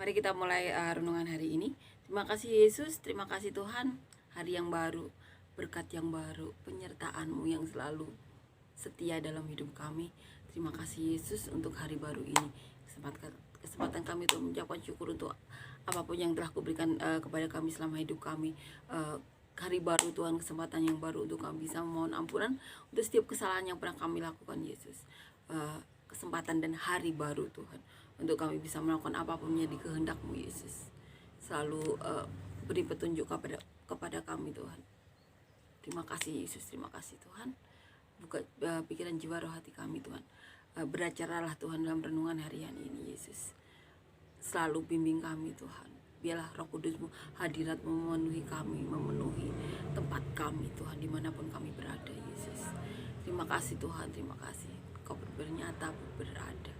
Mari kita mulai renungan hari ini. Terima kasih Yesus, terima kasih Tuhan. Hari yang baru, berkat yang baru, penyertaan-Mu yang selalu setia dalam hidup kami. Terima kasih Yesus untuk hari baru ini. Kesempatan kami untuk mengucapkan syukur untuk apapun yang telah Kau-berikan kepada kami selama hidup kami. Hari baru Tuhan, kesempatan yang baru untuk kami bisa memohon ampunan untuk setiap kesalahan yang pernah kami lakukan Yesus. Kesempatan dan hari baru Tuhan, untuk kami bisa melakukan apapun yang dikehendak-Mu Yesus. Selalu beri petunjuk kepada kami Tuhan. Terima kasih Yesus, terima kasih Tuhan. Buka pikiran jiwa roh hati kami Tuhan. Beracaralah Tuhan dalam renungan harian ini Yesus. Selalu bimbing kami Tuhan. Biarlah Roh Kudus-Mu, hadirat-Mu memenuhi kami, memenuhi tempat kami Tuhan, dimanapun kami berada Yesus. Terima kasih Tuhan, terima kasih. Kau bernyata berada.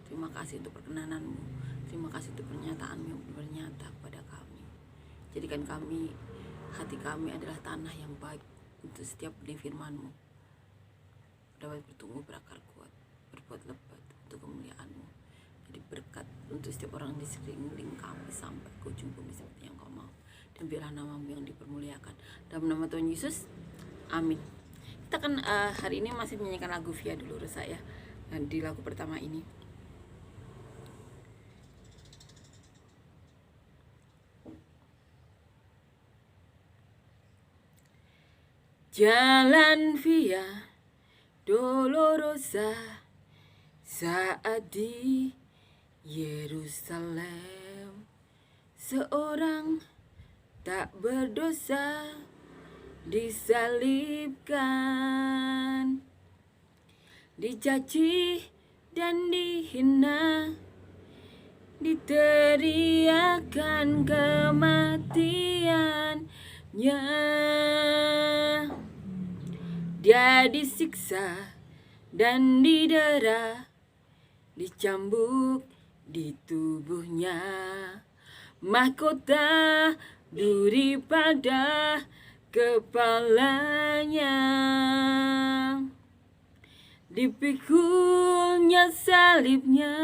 Terima kasih untuk perkenanan-Mu. Terima kasih untuk pernyataan-Mu yang bernyata kepada kami. Jadikan kami, hati kami adalah tanah yang baik untuk setiap benih firman-Mu. Dapat bertumbuh berakar kuat, berbuat lebat untuk kemuliaan-Mu. Jadi berkat untuk setiap orang di sekeliling kami sampai ke ujung bumi seperti yang Kau mau. Dan biarlah nama-Mu yang dipermuliakan. Dalam nama Tuhan Yesus, amin. Kita akan hari ini masih menyanyikan lagu Via Dolorosa ya. Dan di lagu pertama ini, jalan Via Dolorosa saat di Yerusalem, seorang tak berdosa disalibkan, dicaci dan dihina, diteriakan kematiannya. Dia disiksa dan didera, dicambuk di tubuhnya, mahkota duri pada kepalanya, dipikulnya salibnya,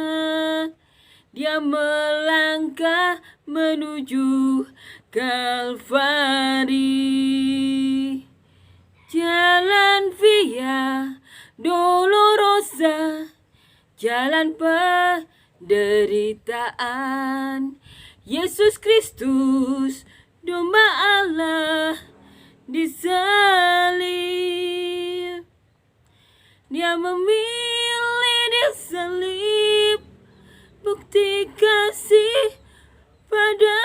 dia melangkah menuju Kalvari. Jalan Via Dolorosa, jalan penderitaan. Yesus Kristus, domba Allah, disalib. Dia memilih disalib, bukti kasih pada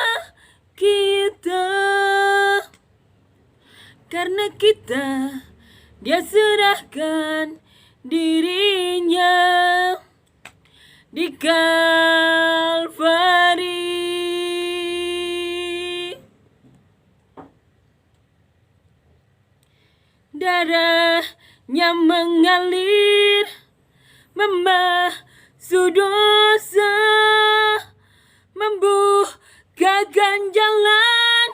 kita. Karena kita, Dia serahkan dirinya di Kalvari. Darahnya mengalir, membasuh dosa, membukakan jalan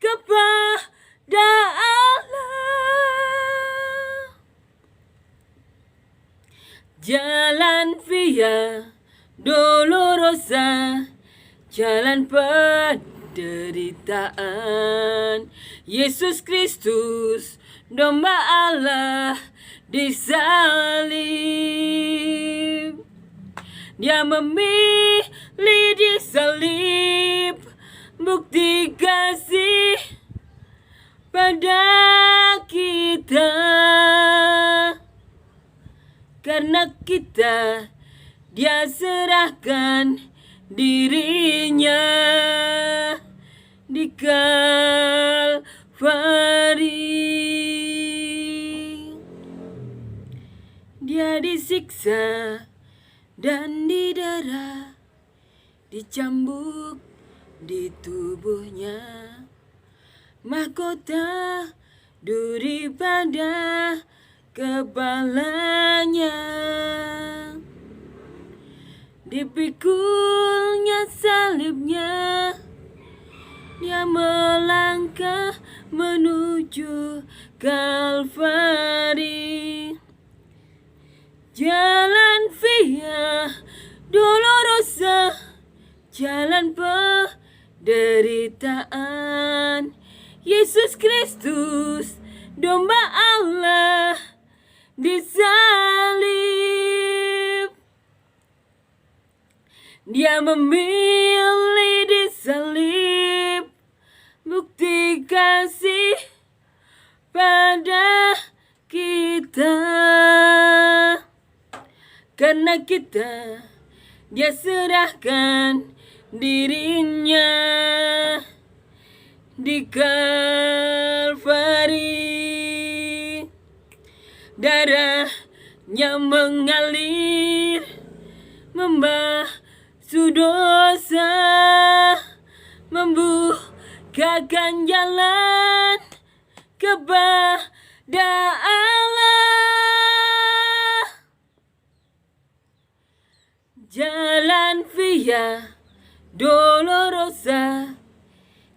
kepada Allah. Jalan Via Dolorosa, jalan penderitaan. Yesus Kristus, domba Allah, disalib. Dia memilih disalib, bukti kasih pada kita. Karena kita, Dia serahkan dirinya di Kalvari. Dia disiksa dan didera, dicambuk di tubuhnya, mahkota duri pada kepalanya, dipikulnya salibnya, Dia melangkah menuju Kalvari. Jalan Via Dolorosa, dosa, jalan penderitaan. Yesus Kristus, domba Allah, disalib. Dia memilih disalib, bukti kasih pada kita. Karena kita, dia serahkan dirinya di Kalvari. Darahnya mengalir, membasuh dosa, membukakan jalan kepada Allah. Jalan Via Dolorosa,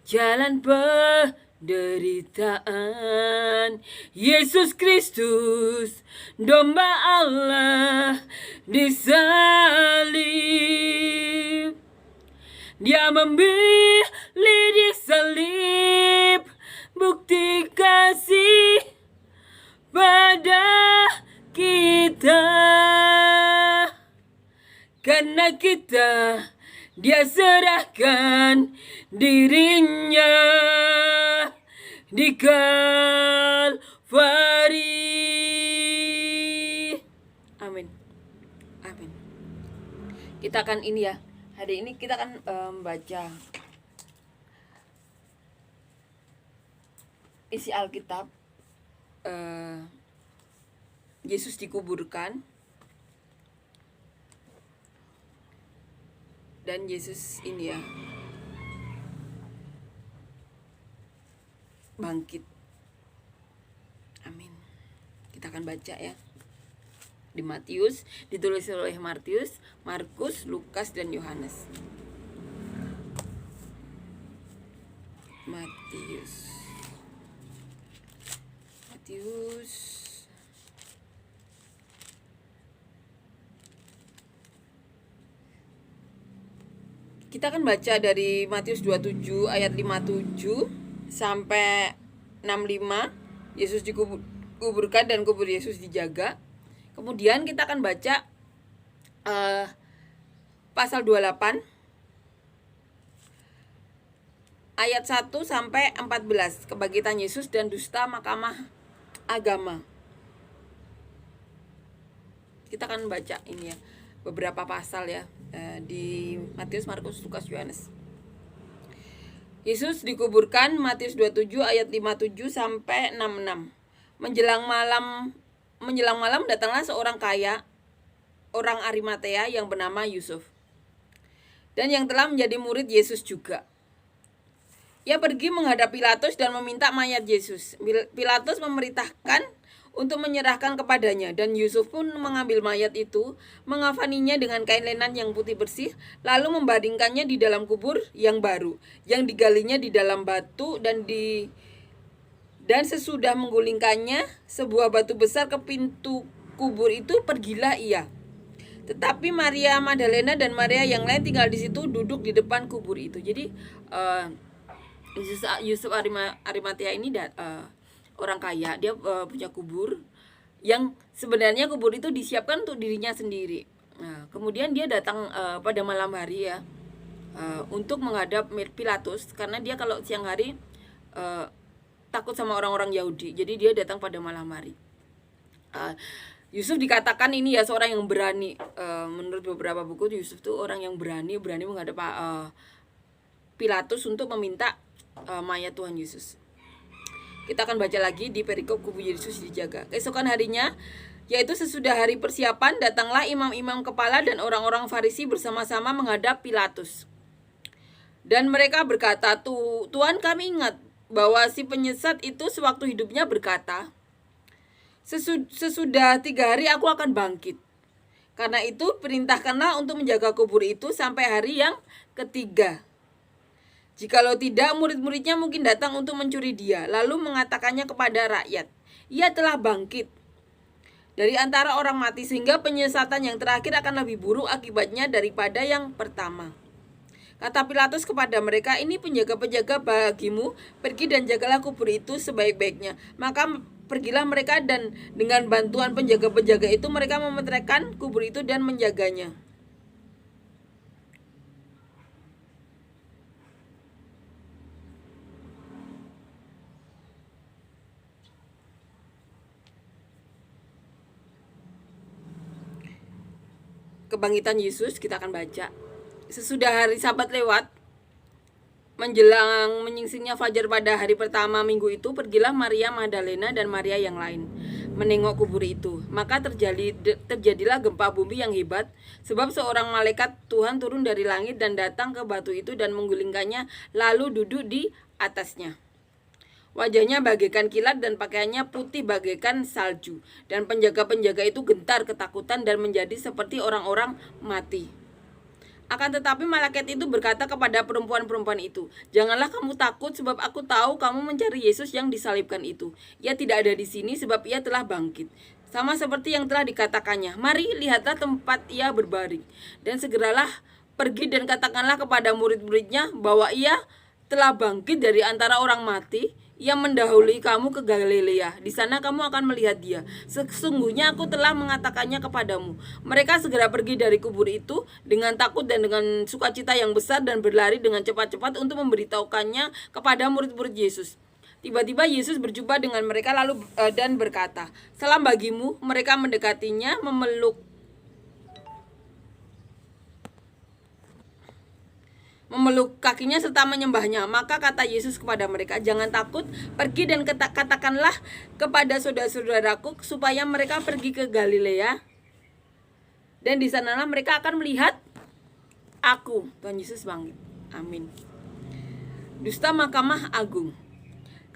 jalan penderitaan. Yesus Kristus, domba Allah, disalib. Dia memilih disalib, bukti kasih pada kita. Karena kita, dia serahkan dirinya di Kalvari. Amin. Amin. Kita akan ini ya, hari ini kita akan baca isi Alkitab. Yesus dikuburkan dan Yesus ini ya bangkit. Amin. Kita akan baca ya di Matius, ditulis oleh Matius, Markus, Lukas, dan Yohanes. Matius. Kita akan baca dari Matius 27 ayat 57 sampai 65. Yesus dikuburkan dan kubur Yesus dijaga. Kemudian kita akan baca pasal 28 ayat 1 sampai 14, kebangkitan Yesus dan dusta mahkamah agama. Kita akan baca ini ya, beberapa pasal ya, di Matius, Markus, Lukas, Yohanes. Yesus dikuburkan, Matius 27 ayat 57 sampai 66. Menjelang malam datanglah seorang kaya, orang Arimatea yang bernama Yusuf, dan yang telah menjadi murid Yesus juga. Ia pergi menghadap Pilatus dan meminta mayat Yesus. Pilatus memerintahkan untuk menyerahkan kepadanya, dan Yusuf pun mengambil mayat itu, mengafaninya dengan kain lenan yang putih bersih, lalu membaringkannya di dalam kubur yang baru, yang digalinya di dalam batu, dan sesudah menggulingkannya sebuah batu besar ke pintu kubur itu, pergilah ia. Tetapi Maria Magdalena dan Maria yang lain tinggal di situ, duduk di depan kubur itu. Jadi Yusuf Arimatea ini orang kaya, dia punya kubur yang sebenarnya kubur itu disiapkan untuk dirinya sendiri. Nah, kemudian dia datang pada malam hari ya, untuk menghadap Pilatus, karena dia kalau siang hari takut sama orang-orang Yahudi. Jadi dia datang pada malam hari. Yusuf dikatakan ini ya seorang yang berani. Menurut beberapa buku, Yusuf tuh orang yang berani menghadap Pilatus untuk meminta mayat Tuhan Yesus. Kita akan baca lagi di perikop kubur Yesus dijaga. Keesokan harinya, yaitu sesudah hari persiapan, datanglah imam-imam kepala dan orang-orang Farisi bersama-sama menghadap Pilatus. Dan mereka berkata, Tuhan, kami ingat bahwa si penyesat itu sewaktu hidupnya berkata, sesudah 3 hari aku akan bangkit. Karena itu perintahkanlah untuk menjaga kubur itu sampai hari yang ketiga. Jikalau tidak, murid-muridnya mungkin datang untuk mencuri dia, lalu mengatakannya kepada rakyat, ia telah bangkit. dari antara orang mati, sehingga penyesatan yang terakhir akan lebih buruk akibatnya daripada yang pertama. Kata Pilatus kepada mereka, ini penjaga-penjaga bagimu, pergi dan jagalah kubur itu sebaik-baiknya. Maka pergilah mereka dan dengan bantuan penjaga-penjaga itu mereka memeteraikan kubur itu dan menjaganya. Kebangkitan Yesus kita akan baca. Sesudah hari Sabat lewat, menjelang menyingsingnya fajar pada hari pertama minggu itu, pergilah Maria Magdalena dan Maria yang lain menengok kubur itu. Maka terjadilah gempa bumi yang hebat, sebab seorang malaikat Tuhan turun dari langit dan datang ke batu itu dan menggulingkannya, lalu duduk di atasnya. Wajahnya bagaikan kilat dan pakaiannya putih bagaikan salju. Dan penjaga-penjaga itu gentar ketakutan dan menjadi seperti orang-orang mati. Akan tetapi malaikat itu berkata kepada perempuan-perempuan itu, janganlah kamu takut, sebab aku tahu kamu mencari Yesus yang disalibkan itu. Ia tidak ada di sini, sebab ia telah bangkit, sama seperti yang telah dikatakannya. Mari, lihatlah tempat ia berbaring. Dan segeralah pergi dan katakanlah kepada murid-muridnya bahwa ia telah bangkit dari antara orang mati. Ia mendahului kamu ke Galilea. Di sana kamu akan melihat dia. Sesungguhnya aku telah mengatakannya kepadamu. Mereka segera pergi dari kubur itu dengan takut dan dengan sukacita yang besar dan berlari dengan cepat-cepat untuk memberitahukannya kepada murid-murid Yesus. Tiba-tiba Yesus berjumpa dengan mereka lalu dan berkata, "Salam bagimu." Mereka mendekatinya, memeluk kakinya serta menyembahnya. Maka kata Yesus kepada mereka, jangan takut, pergi dan katakanlah kepada saudara-saudaraku supaya mereka pergi ke Galilea, dan di sanalah mereka akan melihat aku. Tuhan Yesus bangkit. Amin. Dusta Mahkamah Agung.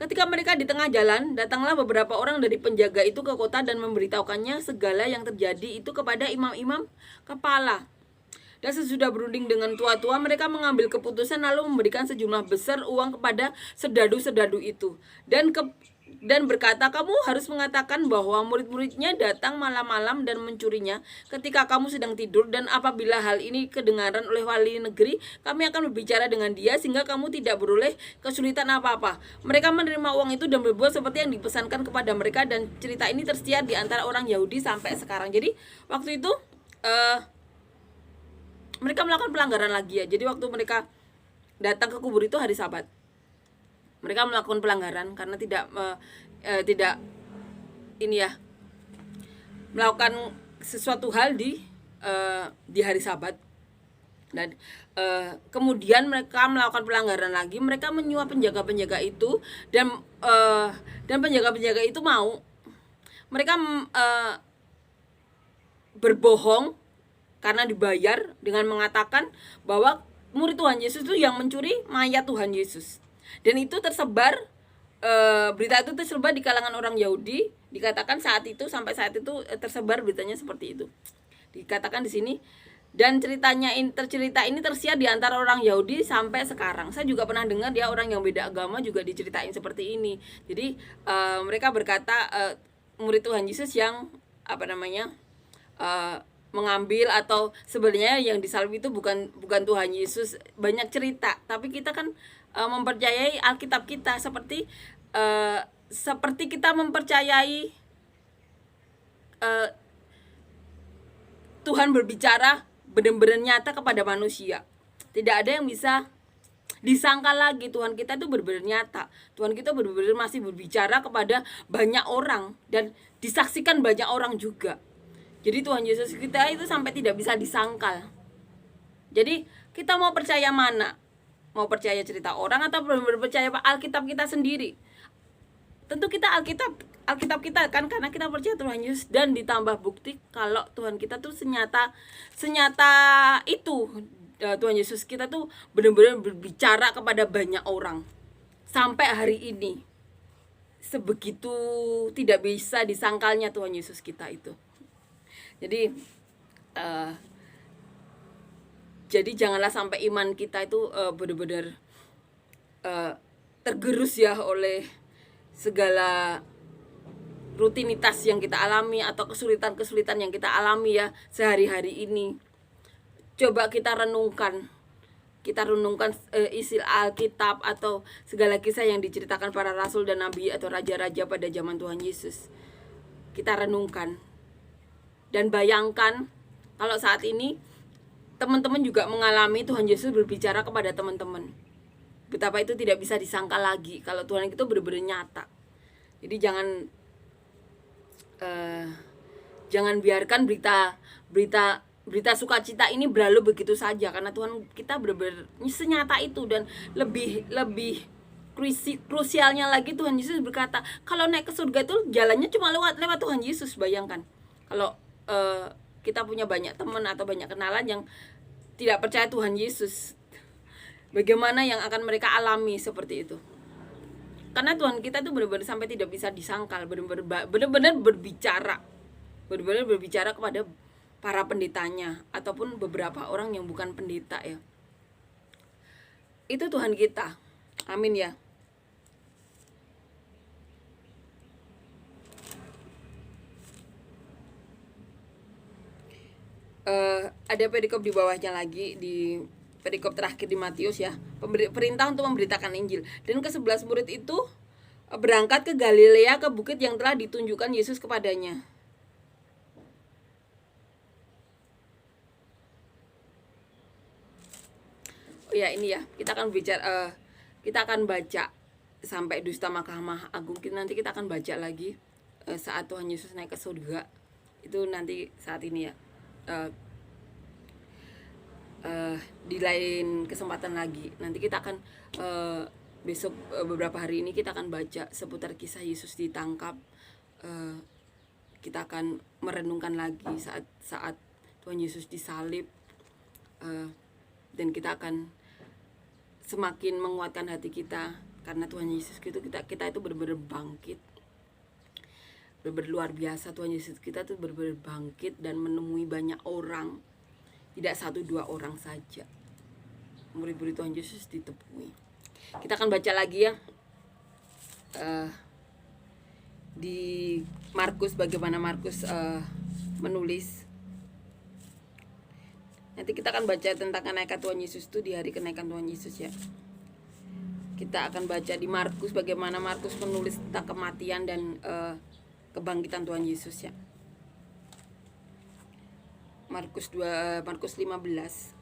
Ketika mereka di tengah jalan, datanglah beberapa orang dari penjaga itu ke kota dan memberitahukannya segala yang terjadi itu kepada imam-imam kepala. Dan sesudah berunding dengan tua-tua, mereka mengambil keputusan lalu memberikan sejumlah besar uang kepada serdadu-serdadu itu. Dan berkata, kamu harus mengatakan bahwa murid-muridnya datang malam-malam dan mencurinya ketika kamu sedang tidur. Dan apabila hal ini kedengaran oleh wali negeri, kami akan berbicara dengan dia sehingga kamu tidak beroleh kesulitan apa-apa. Mereka menerima uang itu dan berbuat seperti yang dipesankan kepada mereka. Dan cerita ini tersiar di antara orang Yahudi sampai sekarang. Jadi waktu itu mereka melakukan pelanggaran lagi ya. Jadi waktu mereka datang ke kubur itu hari Sabat, mereka melakukan pelanggaran karena tidak melakukan sesuatu hal di hari Sabat. Dan kemudian mereka melakukan pelanggaran lagi. Mereka menyuap penjaga-penjaga itu dan penjaga-penjaga itu mau. Mereka berbohong karena dibayar dengan mengatakan bahwa murid Tuhan Yesus itu yang mencuri mayat Tuhan Yesus. Dan itu tersebar, berita itu tersebar di kalangan orang Yahudi. Dikatakan sampai saat itu tersebar beritanya seperti itu. Dikatakan di sini, dan cerita ini tersiar di antara orang Yahudi sampai sekarang. Saya juga pernah dengar dia orang yang beda agama juga diceritain seperti ini. Jadi mereka berkata murid Tuhan Yesus yang mengambil, atau sebenarnya yang disalib itu bukan Tuhan Yesus. Banyak cerita, tapi kita kan mempercayai Alkitab kita seperti kita mempercayai Tuhan berbicara benar-benar nyata kepada manusia. Tidak ada yang bisa disangkal lagi. Tuhan kita itu benar-benar nyata. Tuhan kita benar-benar masih berbicara kepada banyak orang dan disaksikan banyak orang juga. Jadi Tuhan Yesus kita itu sampai tidak bisa disangkal. Jadi kita mau percaya mana? Mau percaya cerita orang atau benar-benar percaya Alkitab kita sendiri? Tentu kita Alkitab kita kan, karena kita percaya Tuhan Yesus, dan ditambah bukti kalau Tuhan kita tuh senyata itu. Tuhan Yesus kita tuh benar-benar berbicara kepada banyak orang sampai hari ini. Sebegitu tidak bisa disangkalnya Tuhan Yesus kita itu. Jadi janganlah sampai iman kita itu benar-benar tergerus ya oleh segala rutinitas yang kita alami atau kesulitan-kesulitan yang kita alami ya sehari-hari ini. Coba kita renungkan isi Alkitab atau segala kisah yang diceritakan para rasul dan nabi atau raja-raja pada zaman Tuhan Yesus. Kita renungkan dan bayangkan kalau saat ini teman-teman juga mengalami Tuhan Yesus berbicara kepada teman-teman. Betapa itu tidak bisa disangka lagi kalau Tuhan itu benar-benar nyata. Jadi jangan biarkan berita sukacita ini berlalu begitu saja, karena Tuhan kita benar-benar senyata itu. Dan lebih krusialnya lagi, Tuhan Yesus berkata kalau naik ke surga itu jalannya cuma lewat Tuhan Yesus. Bayangkan kalau kita punya banyak teman atau banyak kenalan yang tidak percaya Tuhan Yesus, bagaimana yang akan mereka alami seperti itu. Karena Tuhan kita tuh benar-benar sampai tidak bisa disangkal, benar-benar berbicara kepada para pendetanya ataupun beberapa orang yang bukan pendeta ya. Itu Tuhan kita. Amin ya. Ada perikop di bawahnya lagi, di perikop terakhir di Matius ya, perintah untuk memberitakan Injil. Dan ke-11 murid itu berangkat ke Galilea, ke bukit yang telah ditunjukkan Yesus kepadanya. Oh ya, ini ya, kita akan baca sampai dusta Mahkamah Agung. Nanti kita akan baca lagi saat Tuhan Yesus naik ke surga. Itu nanti saat ini ya. Di lain kesempatan lagi. Nanti kita akan besok beberapa hari ini kita akan baca seputar kisah Yesus ditangkap. Kita akan merenungkan lagi saat Tuhan Yesus disalib, dan kita akan semakin menguatkan hati kita karena Tuhan Yesus itu kita itu benar-benar bangkit, benar-benar luar biasa. Tuhan Yesus kita tuh benar-benar bangkit dan menemui banyak orang, tidak 1-2 orang saja. Murid-murid Tuhan Yesus ditemui. Kita akan baca lagi ya di Markus, bagaimana Markus menulis. Nanti kita akan baca tentang kenaikan Tuhan Yesus itu di hari kenaikan Tuhan Yesus ya. Kita akan baca di Markus bagaimana Markus menulis tentang kematian dan kebangkitan Tuhan Yesus ya. Markus 15.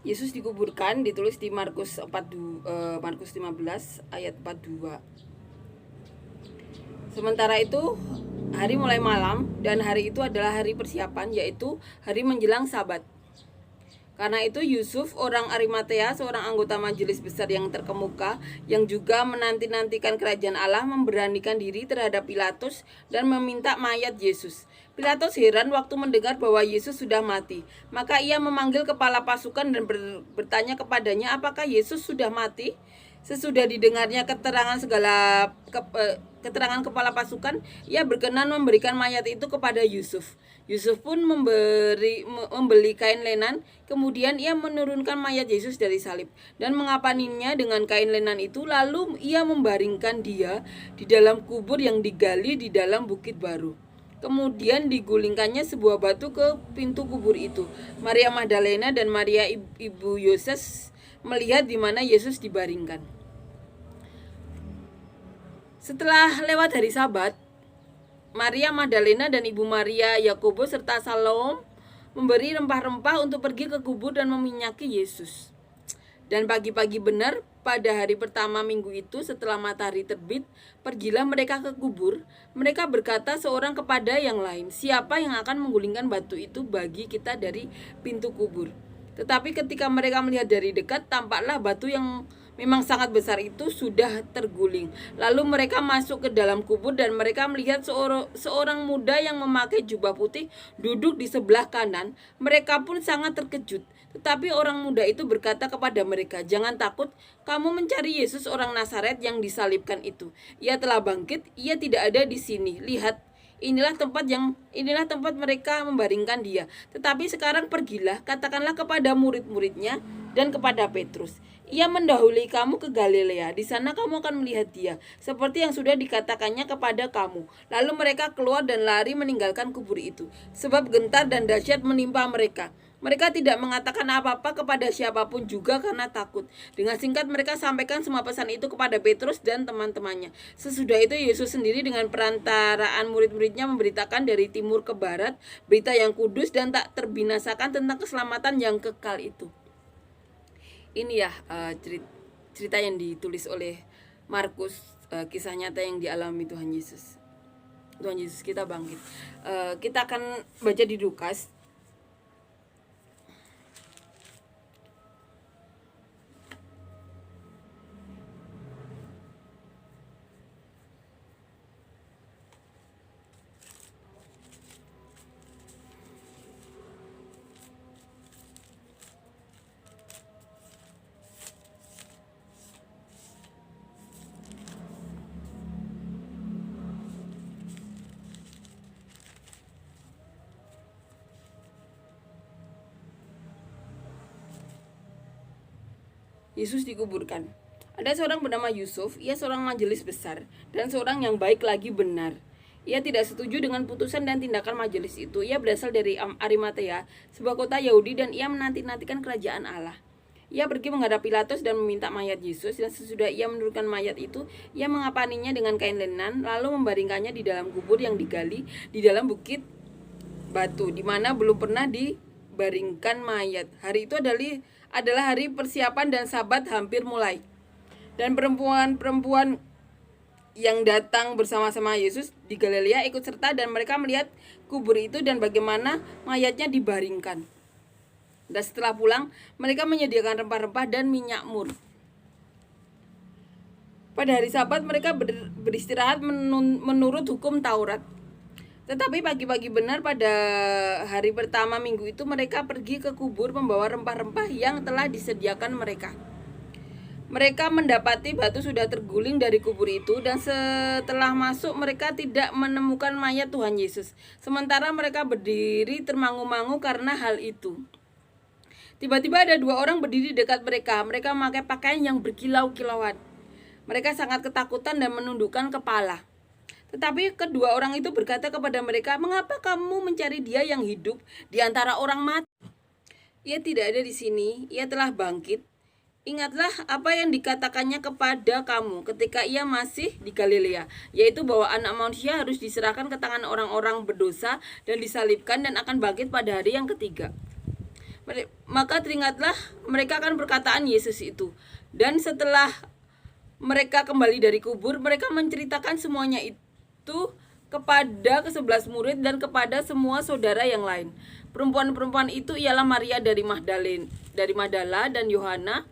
Yesus dikuburkan, ditulis di Markus 15 ayat 42. Sementara itu hari mulai malam, dan hari itu adalah hari persiapan, yaitu hari menjelang Sabat. Karena itu Yusuf orang Arimatea, seorang anggota majelis besar yang terkemuka, yang juga menanti-nantikan kerajaan Allah, memberanikan diri terhadap Pilatus dan meminta mayat Yesus. Pilatus heran waktu mendengar bahwa Yesus sudah mati. Maka ia memanggil kepala pasukan dan bertanya kepadanya, apakah Yesus sudah mati? Sesudah didengarnya keterangan kepala pasukan, ia berkenan memberikan mayat itu kepada Yusuf. Yusuf pun membeli kain lenan, kemudian ia menurunkan mayat Yesus dari salib dan mengapaninya dengan kain lenan itu, lalu ia membaringkan dia di dalam kubur yang digali di dalam bukit baru. Kemudian digulingkannya sebuah batu ke pintu kubur itu. Maria Magdalena dan Maria ibu Yoses melihat di mana Yesus dibaringkan. Setelah lewat hari Sabat, Maria Magdalena dan ibu Maria Yakobus serta Salome memberi rempah-rempah untuk pergi ke kubur dan meminyaki Yesus. Dan pagi-pagi benar pada hari pertama minggu itu setelah matahari terbit, pergilah mereka ke kubur. Mereka berkata seorang kepada yang lain, siapa yang akan menggulingkan batu itu bagi kita dari pintu kubur? Tetapi ketika mereka melihat dari dekat, tampaklah batu yang memang sangat besar itu sudah terguling. Lalu mereka masuk ke dalam kubur dan mereka melihat seorang muda yang memakai jubah putih duduk di sebelah kanan. Mereka pun sangat terkejut. Tetapi orang muda itu berkata kepada mereka, "Jangan takut, kamu mencari Yesus orang Nazaret yang disalibkan itu. Ia telah bangkit, ia tidak ada di sini. Lihat, inilah tempat mereka membaringkan dia. Tetapi sekarang pergilah, katakanlah kepada murid-muridnya dan kepada Petrus, ia mendahului kamu ke Galilea. Di sana kamu akan melihat dia, seperti yang sudah dikatakannya kepada kamu." Lalu mereka keluar dan lari meninggalkan kubur itu, sebab gentar dan dahsyat menimpa mereka. Mereka tidak mengatakan apa-apa kepada siapapun juga karena takut. Dengan singkat mereka sampaikan semua pesan itu kepada Petrus dan teman-temannya. Sesudah itu Yesus sendiri dengan perantaraan murid-muridnya memberitakan dari timur ke barat berita yang kudus dan tak terbinasakan tentang keselamatan yang kekal itu. Ini ya cerita yang ditulis oleh Markus, kisah nyata yang dialami Tuhan Yesus. Tuhan Yesus kita bangkit. Kita akan baca di Lukas. Yesus dikuburkan. Ada seorang bernama Yusuf, ia seorang majelis besar dan seorang yang baik lagi benar. Ia tidak setuju dengan putusan dan tindakan majelis itu. Ia berasal dari Arimatea, sebuah kota Yahudi, dan ia menanti-nantikan kerajaan Allah. Ia pergi menghadap Pilatus dan meminta mayat Yesus, dan sesudah ia menurunkan mayat itu, ia mengapaninya dengan kain lenan, lalu membaringkannya di dalam kubur yang digali di dalam bukit batu, di mana belum pernah dibaringkan mayat. Hari itu adalah hari persiapan dan Sabat hampir mulai. Dan perempuan-perempuan yang datang bersama-sama Yesus di Galilea ikut serta, dan mereka melihat kubur itu dan bagaimana mayatnya dibaringkan. Dan setelah pulang, mereka menyediakan rempah-rempah dan minyak mur. Pada hari Sabat mereka beristirahat menurut hukum Taurat. Tetapi pagi-pagi benar pada hari pertama minggu itu mereka pergi ke kubur membawa rempah-rempah yang telah disediakan mereka. Mereka mendapati batu sudah terguling dari kubur itu, dan setelah masuk mereka tidak menemukan mayat Tuhan Yesus. Sementara mereka berdiri termangu-mangu karena hal itu. Tiba-tiba ada dua orang berdiri dekat mereka. Mereka memakai pakaian yang berkilau-kilauan. Mereka sangat ketakutan dan menundukkan kepala. Tetapi kedua orang itu berkata kepada mereka, "Mengapa kamu mencari dia yang hidup di antara orang mati? Ia tidak ada di sini, ia telah bangkit. Ingatlah apa yang dikatakannya kepada kamu ketika ia masih di Galilea, yaitu bahwa anak manusia harus diserahkan ke tangan orang-orang berdosa dan disalibkan dan akan bangkit pada hari yang ketiga." Maka teringatlah mereka akan perkataan Yesus itu. Dan setelah mereka kembali dari kubur, mereka menceritakan semuanya itu kepada ke-11 murid dan kepada semua saudara yang lain. Perempuan-perempuan itu ialah Maria dari Magdala dan Yohana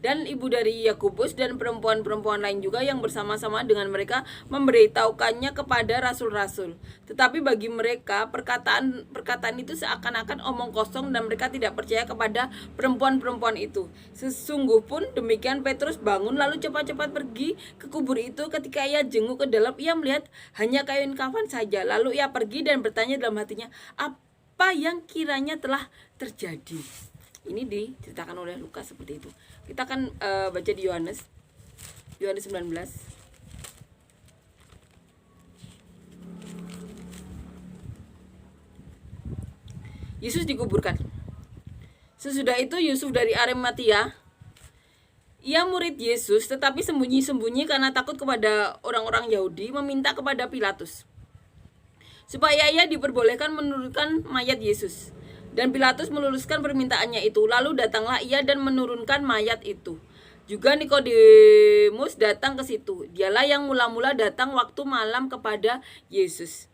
dan ibu dari Yakobus, dan perempuan-perempuan lain juga yang bersama-sama dengan mereka memberitahukannya kepada rasul-rasul. Tetapi bagi mereka perkataan itu seakan-akan omong kosong, dan mereka tidak percaya kepada perempuan-perempuan itu. Sesungguh pun demikian Petrus bangun lalu cepat-cepat pergi ke kubur itu. Ketika ia jenguk ke dalam, ia melihat hanya kain kafan saja. Lalu ia pergi dan bertanya dalam hatinya, apa yang kiranya telah terjadi. Ini diceritakan oleh Lukas seperti itu. Kita akan baca di Yohanes 19. Yesus dikuburkan. Sesudah itu Yusuf dari Arimatea, ia murid Yesus, tetapi sembunyi-sembunyi karena takut kepada orang-orang Yahudi, meminta kepada Pilatus supaya ia diperbolehkan menurunkan mayat Yesus. Dan Pilatus meluluskan permintaannya itu. Lalu datanglah ia dan menurunkan mayat itu. Juga Nikodemus datang ke situ. Dialah yang mula-mula datang waktu malam kepada Yesus.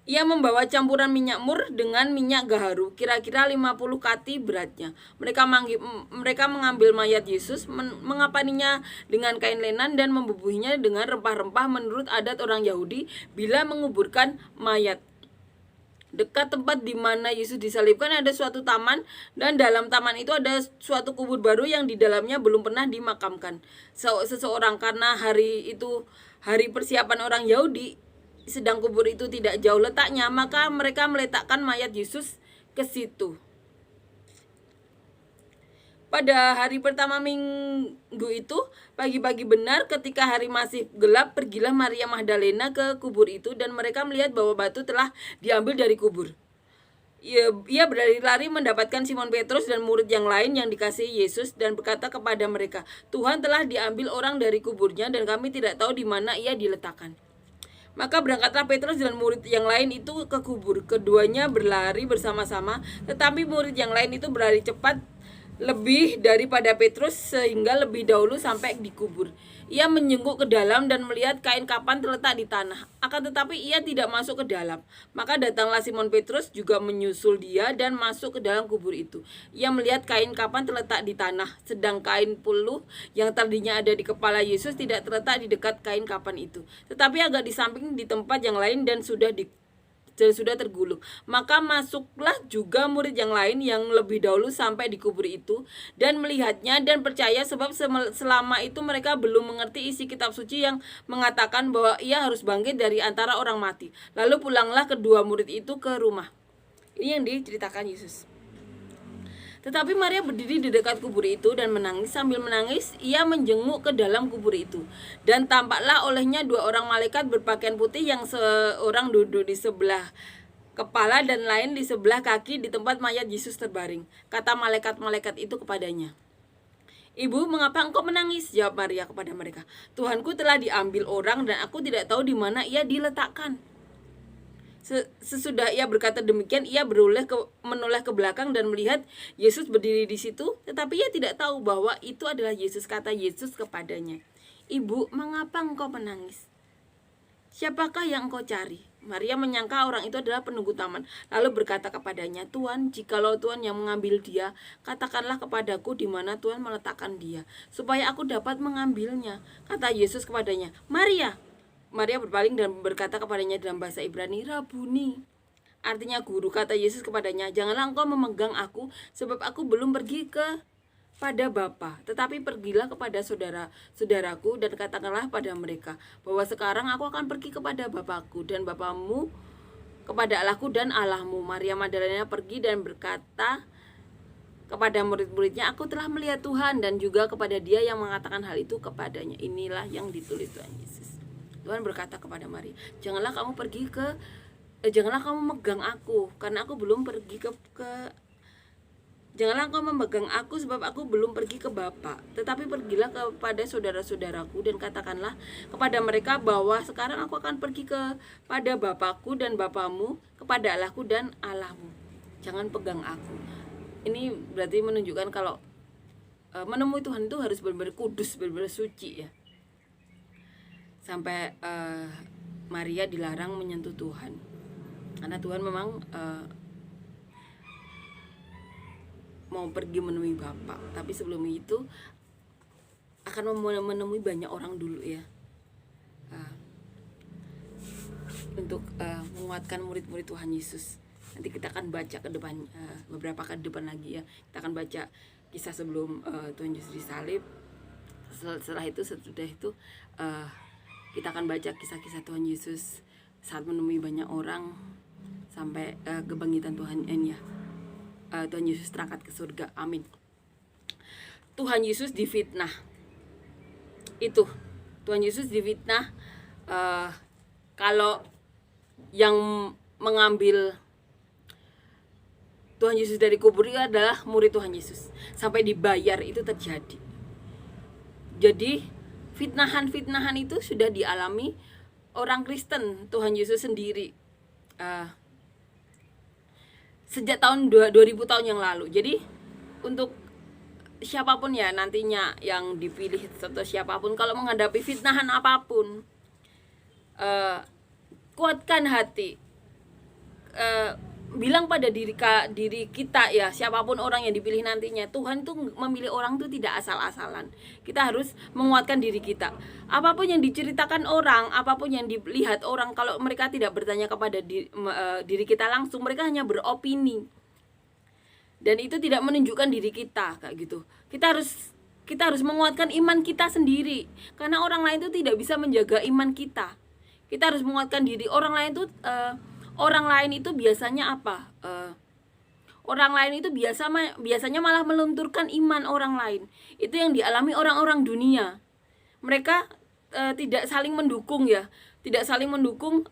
Ia membawa campuran minyak mur dengan minyak gaharu, kira-kira 50 kati beratnya. Mereka mengambil mayat Yesus, mengapaninya dengan kain lenan dan membubuhinya dengan rempah-rempah menurut adat orang Yahudi bila menguburkan mayat. Dekat tempat di mana Yesus disalibkan ada suatu taman, dan dalam taman itu ada suatu kubur baru yang di dalamnya belum pernah dimakamkan seseorang, karena hari itu hari persiapan orang Yahudi, sedang kubur itu tidak jauh letaknya, maka mereka meletakkan mayat Yesus ke situ. Pada hari pertama minggu itu, pagi-pagi benar ketika hari masih gelap, pergilah Maria Magdalena ke kubur itu, dan mereka melihat bahwa batu telah diambil dari kubur. Ia berlari-lari mendapatkan Simon Petrus dan murid yang lain yang dikasihi Yesus, dan berkata kepada mereka, "Tuhan telah diambil orang dari kuburnya, dan kami tidak tahu di mana ia diletakkan." Maka berangkatlah Petrus dan murid yang lain itu ke kubur. Keduanya berlari bersama-sama, tetapi murid yang lain itu berlari cepat lebih daripada Petrus, sehingga lebih dahulu sampai di kubur. Ia menjenguk ke dalam dan melihat kain kapan terletak di tanah. Akan tetapi ia tidak masuk ke dalam. Maka datanglah Simon Petrus juga menyusul dia dan masuk ke dalam kubur itu. Ia melihat kain kapan terletak di tanah, sedang kain puluh yang tadinya ada di kepala Yesus tidak terletak di dekat kain kapan itu, tetapi agak di samping di tempat yang lain dan sudah tergulung. Maka masuklah juga murid yang lain yang lebih dahulu sampai di kubur itu dan melihatnya dan percaya, sebab selama itu mereka belum mengerti isi kitab suci yang mengatakan bahwa ia harus bangkit dari antara orang mati. Lalu pulanglah kedua murid itu ke rumah. Ini yang diceritakan Yesus. Tetapi Maria berdiri di dekat kubur itu dan menangis. Sambil menangis, ia menjenguk ke dalam kubur itu. Dan tampaklah olehnya dua orang malaikat berpakaian putih, yang seorang duduk di sebelah kepala dan lain di sebelah kaki di tempat mayat Yesus terbaring. Kata malaikat-malaikat itu kepadanya, "Ibu, mengapa engkau menangis?" Jawab Maria kepada mereka, "Tuhanku telah diambil orang dan aku tidak tahu di mana ia diletakkan." Sesudah ia berkata demikian, ia menoleh ke belakang dan melihat Yesus berdiri di situ, tetapi ia tidak tahu bahwa itu adalah Yesus. Kata Yesus kepadanya, "Ibu, mengapa engkau menangis? Siapakah yang engkau cari?" Maria menyangka orang itu adalah penunggu taman, lalu berkata kepadanya, "Tuhan, jikalau Tuhan yang mengambil dia, katakanlah kepadaku di mana Tuhan meletakkan dia, supaya aku dapat mengambilnya." Kata Yesus kepadanya, "Maria." Maria berpaling dan berkata kepadanya dalam bahasa Ibrani, "Rabuni." Artinya guru. Kata Yesus kepadanya, "Janganlah engkau memegang aku, sebab aku belum pergi kepada Bapa, tetapi pergilah kepada saudara-saudaraku dan katakanlah pada mereka bahwa sekarang aku akan pergi kepada Bapakku dan Bapamu, kepada Allahku dan Allahmu." Maria Magdalena pergi dan berkata kepada murid-muridnya, "Aku telah melihat Tuhan," dan juga kepada dia yang mengatakan hal itu kepadanya. Inilah yang ditulis Tuhan Yesus. Tuhan berkata kepada Maria, janganlah kamu memegang aku, karena aku belum pergi janganlah engkau memegang aku, sebab aku belum pergi ke Bapa, tetapi pergilah kepada saudara-saudaraku dan katakanlah kepada mereka bahwa sekarang aku akan pergi kepada Bapakku dan Bapamu, kepada Allahku dan Allahmu. Jangan pegang aku. Ini berarti menunjukkan kalau menemui Tuhan itu harus benar-benar kudus, benar-benar suci ya. Sampai Maria dilarang menyentuh Tuhan, karena Tuhan memang mau pergi menemui Bapa. Tapi sebelum itu akan menemui banyak orang dulu ya, untuk menguatkan murid-murid Tuhan Yesus. Nanti kita akan baca ke depan, beberapa ke depan lagi ya. Kita akan baca kisah sebelum Tuhan Yesus disalib. Sesudah itu kita akan baca kisah-kisah Tuhan Yesus saat menemui banyak orang sampai kebangkitan Tuhan Tuhan Yesus terangkat ke surga. Amin. Tuhan Yesus difitnah. Itu Tuhan Yesus difitnah. Kalau yang mengambil Tuhan Yesus dari kubur itu adalah murid Tuhan Yesus, sampai dibayar itu terjadi. Jadi fitnahan itu sudah dialami orang Kristen Tuhan Yesus sendiri sejak tahun 2000 tahun yang lalu. Jadi untuk siapapun ya nantinya yang dipilih atau siapapun, kalau menghadapi fitnahan apapun, kuatkan hati, bilang pada diri kita ya, siapapun orang yang dipilih nantinya, Tuhan itu memilih orang itu tidak asal-asalan. Kita harus menguatkan diri kita. Apapun yang diceritakan orang, apapun yang dilihat orang, kalau mereka tidak bertanya kepada diri kita langsung, mereka hanya beropini. Dan itu tidak menunjukkan diri kita kayak gitu. Kita harus menguatkan iman kita sendiri, karena orang lain itu tidak bisa menjaga iman kita. Kita harus menguatkan diri. Orang lain itu biasanya apa? Orang lain itu biasanya malah melunturkan iman orang lain. Itu yang dialami orang-orang dunia. Mereka tidak saling mendukung ya, tidak saling mendukung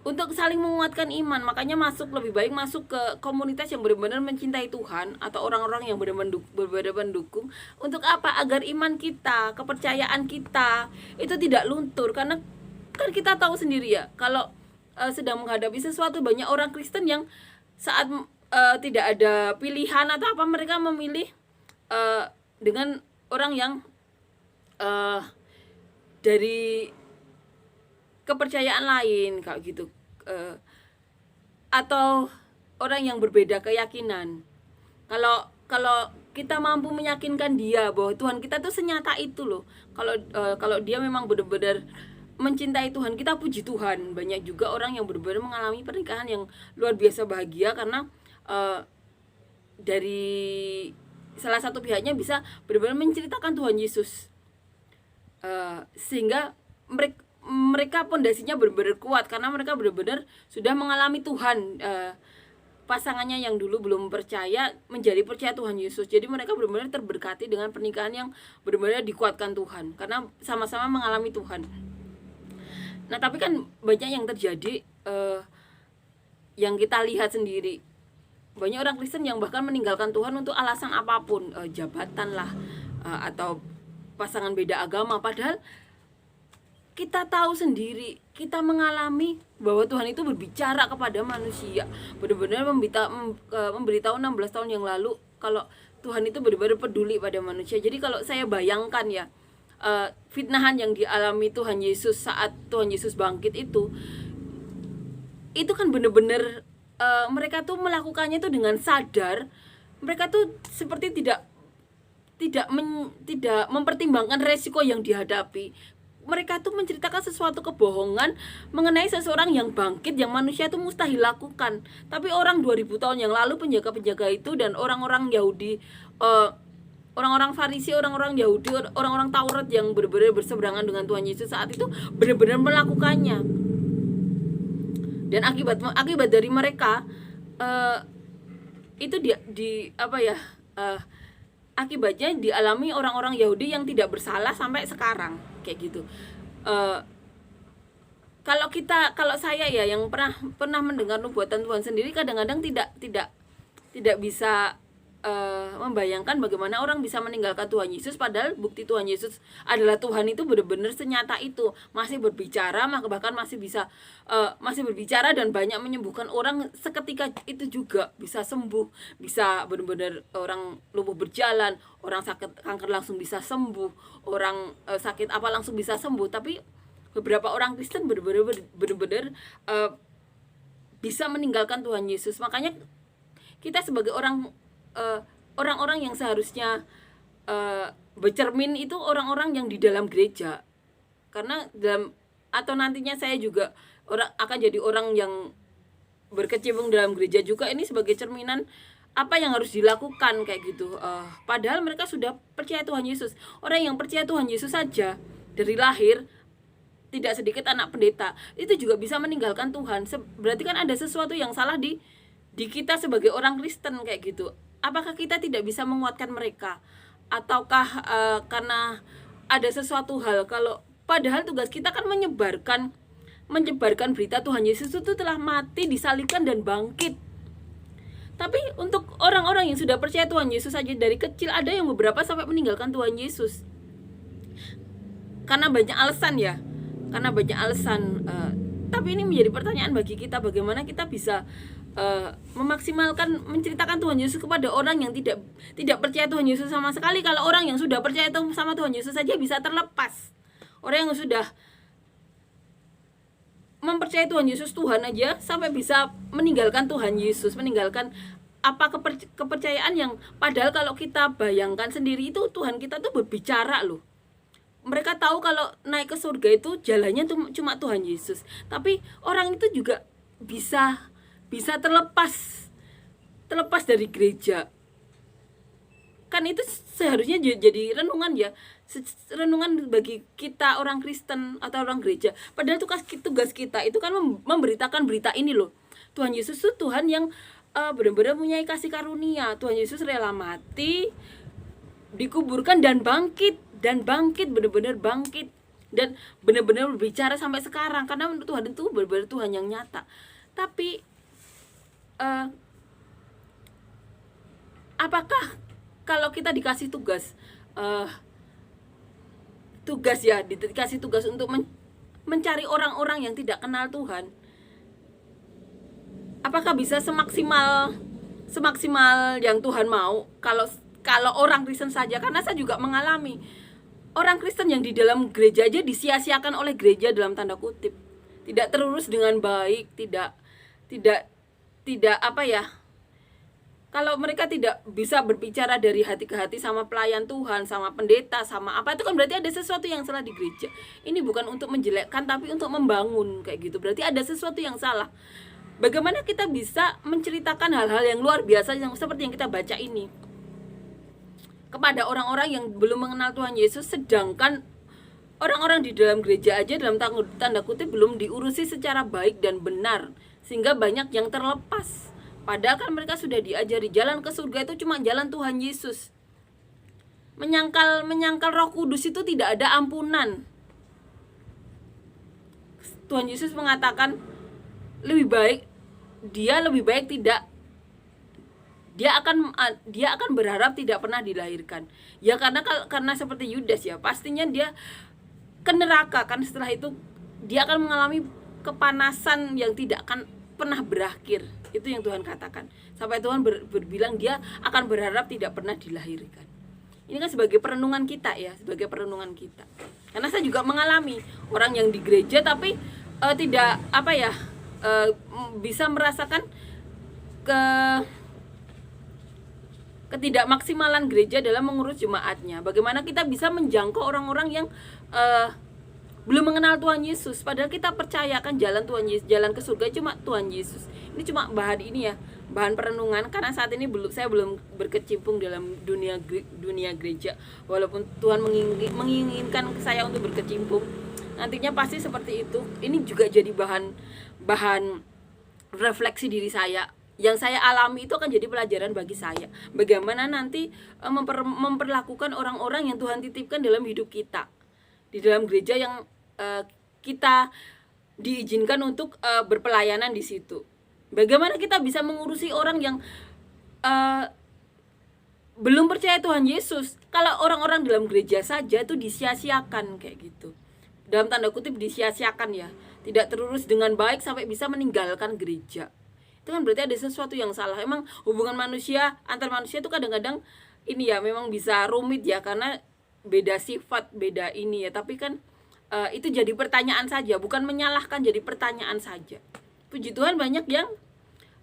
untuk saling menguatkan iman. Makanya lebih baik masuk ke komunitas yang benar-benar mencintai Tuhan, atau orang-orang yang benar-benar mendukung. Untuk apa? Agar iman kita, kepercayaan kita itu tidak luntur. Karena kan kita tahu sendiri ya, kalau sedang menghadapi sesuatu, banyak orang Kristen yang saat tidak ada pilihan atau apa, mereka memilih dengan orang yang dari kepercayaan lain kayak gitu, atau orang yang berbeda keyakinan. Kalau kita mampu meyakinkan dia bahwa Tuhan kita tuh senyata itu loh. Kalau dia memang benar-benar mencintai Tuhan, kita puji Tuhan. Banyak juga orang yang benar-benar mengalami pernikahan yang luar biasa bahagia karena dari salah satu pihaknya bisa benar-benar menceritakan Tuhan Yesus, sehingga mereka pondasinya benar-benar kuat karena mereka benar-benar sudah mengalami Tuhan. Pasangannya yang dulu belum percaya menjadi percaya Tuhan Yesus. Jadi mereka benar-benar terberkati dengan pernikahan yang benar-benar dikuatkan Tuhan karena sama-sama mengalami Tuhan. Nah, tapi kan banyak yang terjadi yang kita lihat sendiri. Banyak orang Kristen yang bahkan meninggalkan Tuhan untuk alasan apapun, jabatan lah, atau pasangan beda agama. Padahal kita tahu sendiri, kita mengalami bahwa Tuhan itu berbicara kepada manusia. Benar-benar memberitahu 16 tahun yang lalu kalau Tuhan itu benar-benar peduli pada manusia. Jadi kalau saya bayangkan ya, fitnahan yang dialami Tuhan Yesus saat Tuhan Yesus bangkit itu kan benar-benar mereka tuh melakukannya tuh dengan sadar. Mereka tuh seperti tidak mempertimbangkan resiko yang dihadapi. Mereka tuh menceritakan sesuatu kebohongan mengenai seseorang yang bangkit, yang manusia itu mustahil lakukan. Tapi orang 2000 tahun yang lalu, penjaga-penjaga itu dan orang-orang Yahudi, orang-orang Farisi, orang-orang Yahudi, orang-orang Taurat yang benar-benar berseberangan dengan Tuhan Yesus saat itu benar-benar melakukannya. Dan akibat dari mereka itu akibatnya dialami orang-orang Yahudi yang tidak bersalah sampai sekarang kayak gitu. Kalau saya ya yang pernah mendengar nubuatan Tuhan sendiri, kadang-kadang tidak bisa membayangkan bagaimana orang bisa meninggalkan Tuhan Yesus, padahal bukti Tuhan Yesus adalah Tuhan itu benar-benar senyata itu, masih berbicara, bahkan masih berbicara dan banyak menyembuhkan orang seketika itu juga, bisa sembuh, bisa benar-benar orang lumpuh berjalan, orang sakit kanker langsung bisa sembuh, orang sakit apa langsung bisa sembuh. Tapi beberapa orang Kristen benar-benar bisa meninggalkan Tuhan Yesus. Makanya kita sebagai orang-orang yang seharusnya bercermin itu orang-orang yang di dalam gereja, karena atau nantinya saya juga akan jadi orang yang berkecimpung dalam gereja juga. Ini sebagai cerminan apa yang harus dilakukan kayak gitu. Padahal mereka sudah percaya Tuhan Yesus. Orang yang percaya Tuhan Yesus saja dari lahir, tidak sedikit anak pendeta itu juga bisa meninggalkan Tuhan. Berarti kan ada sesuatu yang salah di kita sebagai orang Kristen kayak gitu. Apakah kita tidak bisa menguatkan mereka, ataukah karena ada sesuatu hal, kalau padahal tugas kita kan menyebarkan berita Tuhan Yesus itu telah mati, disalibkan dan bangkit. Tapi untuk orang-orang yang sudah percaya Tuhan Yesus saja dari kecil, ada yang beberapa sampai meninggalkan Tuhan Yesus karena banyak alasan ya, tapi ini menjadi pertanyaan bagi kita, bagaimana kita bisa memaksimalkan menceritakan Tuhan Yesus kepada orang yang tidak percaya Tuhan Yesus sama sekali. Kalau orang yang sudah percaya sama Tuhan Yesus saja bisa terlepas. Orang yang sudah mempercayai Tuhan Yesus Tuhan aja sampai bisa meninggalkan Tuhan Yesus, meninggalkan apa kepercayaan yang padahal kalau kita bayangkan sendiri itu Tuhan kita tuh berbicara loh. Mereka tahu kalau naik ke surga itu jalannya cuma Tuhan Yesus. Tapi orang itu juga bisa terlepas dari gereja. Kan itu seharusnya jadi renungan ya, renungan bagi kita orang Kristen atau orang gereja. Padahal tugas kita itu kan memberitakan berita ini loh. Tuhan Yesus itu Tuhan yang benar-benar mempunyai kasih karunia. Tuhan Yesus rela mati, dikuburkan dan bangkit, benar-benar bangkit dan benar-benar berbicara sampai sekarang. Karena Tuhan itu benar-benar Tuhan yang nyata. Tapi apakah kalau kita dikasih tugas dikasih tugas untuk mencari orang-orang yang tidak kenal Tuhan, apakah bisa semaksimal yang Tuhan mau kalau orang Kristen saja? Karena saya juga mengalami orang Kristen yang di dalam gereja aja disia-siakan oleh gereja dalam tanda kutip, tidak terurus dengan baik, tidak apa ya, kalau mereka tidak bisa berbicara dari hati ke hati sama pelayan Tuhan, sama pendeta, sama apa, itu kan berarti ada sesuatu yang salah di gereja. Ini bukan untuk menjelekkan tapi untuk membangun kayak gitu. Berarti ada sesuatu yang salah. Bagaimana kita bisa menceritakan hal-hal yang luar biasa yang seperti yang kita baca ini kepada orang-orang yang belum mengenal Tuhan Yesus, sedangkan orang-orang di dalam gereja aja dalam tanda kutip belum diurusi secara baik dan benar, sehingga banyak yang terlepas. Padahal kan mereka sudah diajari jalan ke surga itu cuma jalan Tuhan Yesus. Menyangkal Roh Kudus itu tidak ada ampunan. Tuhan Yesus mengatakan lebih baik tidak, dia akan berharap tidak pernah dilahirkan. Ya karena seperti Yudas ya, pastinya dia ke neraka kan. Setelah itu dia akan mengalami kepanasan yang tidak akan pernah berakhir. Itu yang Tuhan katakan. Sampai Tuhan berbilang dia akan berharap tidak pernah dilahirkan. Ini kan sebagai perenungan kita ya, sebagai perenungan kita. Karena saya juga mengalami orang yang di gereja tapi tidak apa ya, bisa merasakan ketidakmaksimalan gereja dalam mengurus jemaatnya. Bagaimana kita bisa menjangkau orang-orang yang belum mengenal Tuhan Yesus, padahal kita percayakan jalan Tuhan Yesus, jalan ke surga cuma Tuhan Yesus. Ini cuma bahan ini ya, bahan perenungan, karena saat ini saya belum berkecimpung dalam dunia gereja. Walaupun Tuhan menginginkan saya untuk berkecimpung, nantinya pasti seperti itu. Ini juga jadi bahan refleksi diri saya. Yang saya alami itu akan jadi pelajaran bagi saya. Bagaimana nanti memperlakukan orang-orang yang Tuhan titipkan dalam hidup kita, di dalam gereja yang kita diizinkan untuk berpelayanan di situ. Bagaimana kita bisa mengurusi orang yang belum percaya Tuhan Yesus? Kalau orang-orang dalam gereja saja itu disia-siakan kayak gitu. Dalam tanda kutip disia-siakan ya, tidak terurus dengan baik sampai bisa meninggalkan gereja. Itu kan berarti ada sesuatu yang salah. Emang hubungan manusia antar manusia itu kadang-kadang ini ya memang bisa rumit ya, karena beda sifat, beda ini ya. Tapi kan itu jadi pertanyaan saja, bukan menyalahkan, jadi pertanyaan saja. Puji Tuhan banyak yang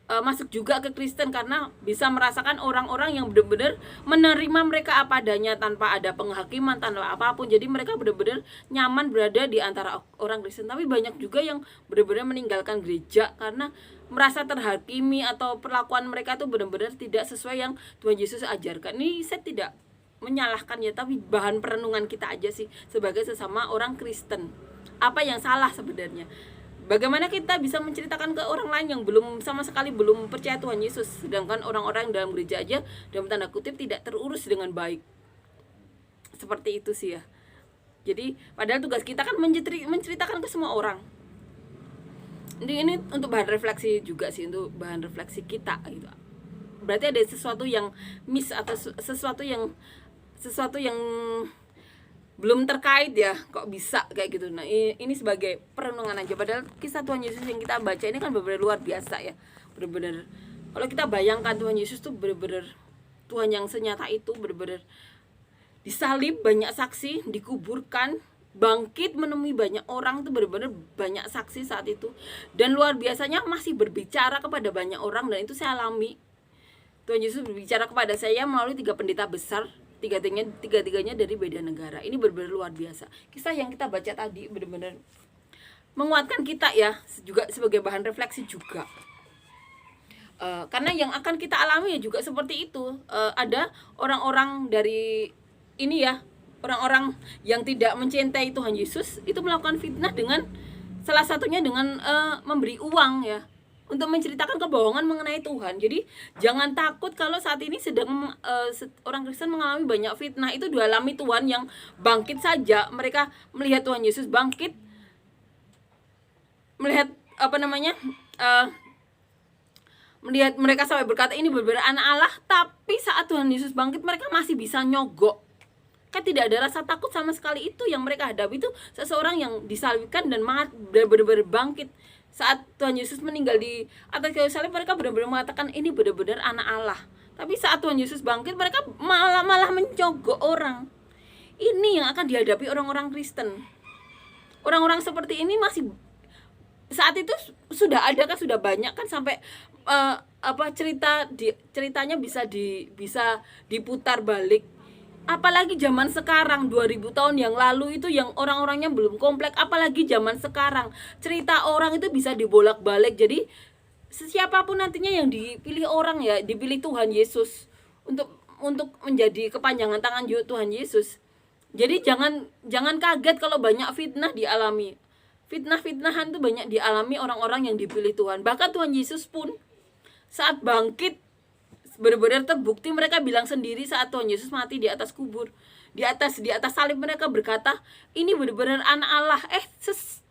masuk juga ke Kristen karena bisa merasakan orang-orang yang benar-benar menerima mereka apa adanya tanpa ada penghakiman, tanpa apapun. Jadi mereka benar-benar nyaman berada di antara orang Kristen. Tapi banyak juga yang benar-benar meninggalkan gereja karena merasa terhakimi atau perlakuan mereka tuh benar-benar tidak sesuai yang Tuhan Yesus ajarkan. Ini saya tidak menyalahkan ya, tapi bahan perenungan kita aja sih sebagai sesama orang Kristen. Apa yang salah sebenarnya? Bagaimana kita bisa menceritakan ke orang lain yang sama sekali belum percaya Tuhan Yesus, sedangkan orang-orang dalam gereja aja dalam tanda kutip tidak terurus dengan baik. Seperti itu sih ya. Jadi padahal tugas kita kan menceritakan ke semua orang. Ini untuk bahan refleksi juga sih, untuk bahan refleksi kita gitu. Berarti ada sesuatu yang miss atau sesuatu yang belum terkait ya, kok bisa kayak gitu. Nah ini sebagai perenungan aja, padahal kisah Tuhan Yesus yang kita baca ini kan benar-benar luar biasa ya, benar-benar kalau kita bayangkan Tuhan Yesus tuh benar-benar Tuhan yang senyata itu, benar-benar disalib, banyak saksi, dikuburkan, bangkit, menemui banyak orang, itu benar-benar banyak saksi saat itu, dan luar biasanya masih berbicara kepada banyak orang, dan itu saya alami. Tuhan Yesus berbicara kepada saya melalui 3 pendeta besar, tiga-tiganya dari beda negara. Ini benar-benar luar biasa. Kisah yang kita baca tadi benar-benar menguatkan kita ya, juga sebagai bahan refleksi juga. Karena yang akan kita alami ya juga seperti itu. Ada orang-orang dari ini ya, orang-orang yang tidak mencintai Tuhan Yesus itu melakukan fitnah dengan salah satunya dengan memberi uang ya, untuk menceritakan kebohongan mengenai Tuhan. Jadi jangan takut kalau saat ini sedang orang Kristen mengalami banyak fitnah. Itu dialami Tuhan yang bangkit saja. Mereka melihat Tuhan Yesus bangkit, melihat melihat mereka sampai berkata ini benar-benar anak Allah. Tapi saat Tuhan Yesus bangkit mereka masih bisa nyogok. Kan tidak ada rasa takut sama sekali. Itu yang mereka hadapi, itu seseorang yang disalibkan dan benar-benar bangkit. Saat Tuhan Yesus meninggal di atas kayu salib, mereka benar-benar mengatakan ini benar-benar anak Allah. Tapi saat Tuhan Yesus bangkit, mereka malah mencogok orang. Ini yang akan dihadapi orang-orang Kristen. Orang-orang seperti ini masih saat itu sudah ada kan, sudah banyak kan, sampai ceritanya bisa diputar balik. Apalagi zaman sekarang, 2000 tahun yang lalu itu yang orang-orangnya belum komplek, apalagi zaman sekarang cerita orang itu bisa dibolak-balik. Jadi siapapun nantinya yang dipilih orang ya, dipilih Tuhan Yesus untuk menjadi kepanjangan tangan Tuhan Yesus. Jadi jangan kaget kalau banyak fitnah dialami. Fitnah-fitnahan itu banyak dialami orang-orang yang dipilih Tuhan. Bahkan Tuhan Yesus pun saat bangkit benar-benar terbukti, mereka bilang sendiri saat Tuhan Yesus mati di atas kubur, di atas salib, mereka berkata ini benar-benar anak Allah.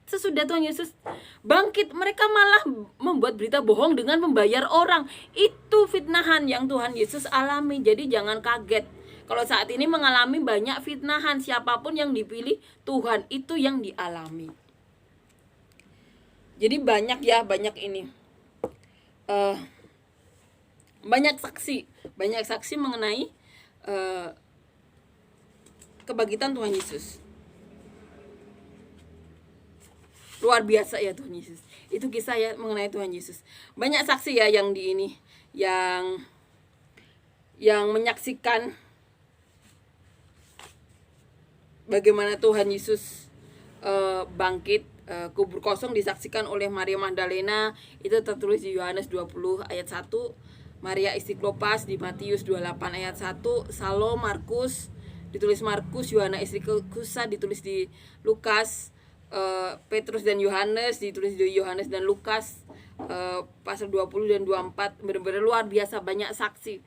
Sesudah Tuhan Yesus bangkit, mereka malah membuat berita bohong dengan membayar orang. Itu fitnahan yang Tuhan Yesus alami. Jadi jangan kaget kalau saat ini mengalami banyak fitnahan. Siapapun yang dipilih Tuhan itu yang dialami. Jadi banyak ini banyak saksi mengenai kebangkitan Tuhan Yesus. Luar biasa ya Tuhan Yesus. Itu kisah ya mengenai Tuhan Yesus. Banyak saksi ya yang yang menyaksikan bagaimana Tuhan Yesus bangkit. Kubur kosong disaksikan oleh Maria Magdalena, itu tertulis di Yohanes 20 ayat 1. Maria istri Klopas di Matius 28 ayat 1. Salo, Markus ditulis Markus, Yohana istri Kusa ditulis di Lukas, Petrus dan Yohanes ditulis di Yohanes dan Lukas, pasal 20 dan 24. Benar-benar luar biasa, banyak saksi